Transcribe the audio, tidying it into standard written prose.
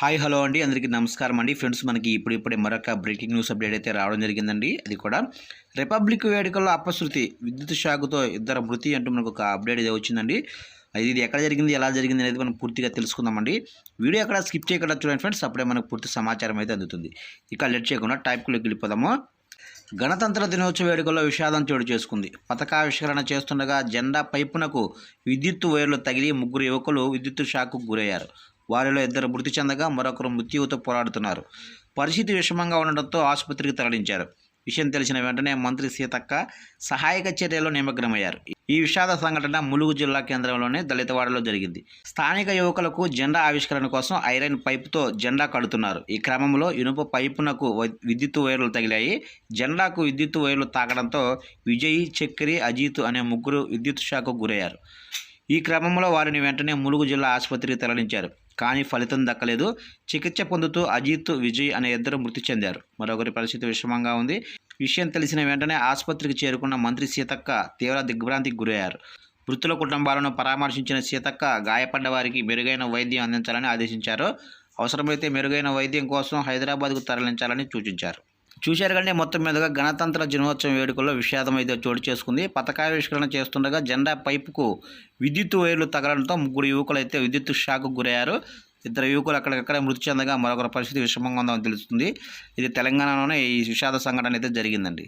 Hi hello అండి, అందరికీ నమస్కారం అండి. ఫ్రెండ్స్, మనకి ఇప్పుడిప్పుడే మరొక బ్రేకింగ్ న్యూస్ అప్డేట్ అయితే రావడం జరిగిందండి. అది కూడా రిపబ్లిక్ వేడుకల్లో అపశృతి, విద్యుత్ షాకుతో ఇద్దరు మృతి అంటూ మనకు ఒక అప్డేట్ అయితే వచ్చిందండి. ఇది ఎక్కడ జరిగింది, ఎలా జరిగింది అనేది మనం పూర్తిగా తెలుసుకుందామండి. వీడియో ఎక్కడ స్కిప్ చేయకుండా చూడండి ఫ్రెండ్స్, అప్పుడే మనకు పూర్తి సమాచారం అయితే అందుతుంది. ఇక లెట్ చేయకుండా టాపిక్లోకి వెళ్ళిపోదాము. గణతంత్ర దినోత్సవ వేడుకల్లో విషాదం చోటు చేసుకుంది. పతాకావిష్కరణ చేస్తుండగా జెండా పైపునకు విద్యుత్ వైర్లు తగిలి ముగ్గురు యువకులు విద్యుత్ షాక్కు గురయ్యారు. వారిలో ఇద్దరు మృతి చెందగా మరొకరు మృత్యువుతో పోరాడుతున్నారు. పరిస్థితి విషమంగా ఉండడంతో ఆసుపత్రికి తరలించారు. విషయం తెలిసిన వెంటనే మంత్రి సీతక్క సహాయక చర్యల్లో నిమగ్నమయ్యారు. ఈ విషాద సంఘటన ములుగు జిల్లా కేంద్రంలోని దళితవాడలో జరిగింది. స్థానిక యువకులకు జెండా ఆవిష్కరణ కోసం ఐరన్ పైపుతో జెండా కడుతున్నారు. ఈ క్రమంలో ఇనుప పైపునకు విద్యుత్ వైర్లు తగిలాయి. జెండాకు విద్యుత్ వైర్లు తాకడంతో విజయ్, చక్రి, అజిత్ అనే ముగ్గురు విద్యుత్ షాక్కు గురయ్యారు. ఈ క్రమంలో వారిని వెంటనే ములుగు జిల్లా ఆసుపత్రికి తరలించారు. కానీ ఫలితం దక్కలేదు. చికిత్స పొందుతూ అజిత్, విజయ్ అనే ఇద్దరు మృతి చెందారు. మరొకరి పరిస్థితి విషమంగా ఉంది. విషయం తెలిసిన వెంటనే ఆసుపత్రికి చేరుకున్న మంత్రి సీతక్క తీవ్ర దిగ్భ్రాంతికి గురయ్యారు. మృతుల కుటుంబాలను పరామర్శించిన సీతక్క గాయపడ్డ వారికి మెరుగైన వైద్యం అందించాలని ఆదేశించారు. అవసరమైతే మెరుగైన వైద్యం కోసం హైదరాబాద్కు తరలించాలని సూచించారు. చూశారు కంటే మొత్తం మీదుగా గణతంత్ర దినోత్సవం వేడుకల్లో విషాదం అయితే చోటు చేసుకుంది. పతాకావిష్కరణ చేస్తుండగా జెండా పైపుకు విద్యుత్ వైర్లు తగలడంతో ముగ్గురు యువకులు అయితే విద్యుత్ షాక్కు గురయ్యారు. ఇద్దరు యువకులు అక్కడికక్కడే మృతి చెందగా మరొకరి పరిస్థితి విషమంగా ఉందని తెలుస్తుంది. ఇది తెలంగాణలోనే ఈ విషాద సంఘటన అయితే జరిగిందండి.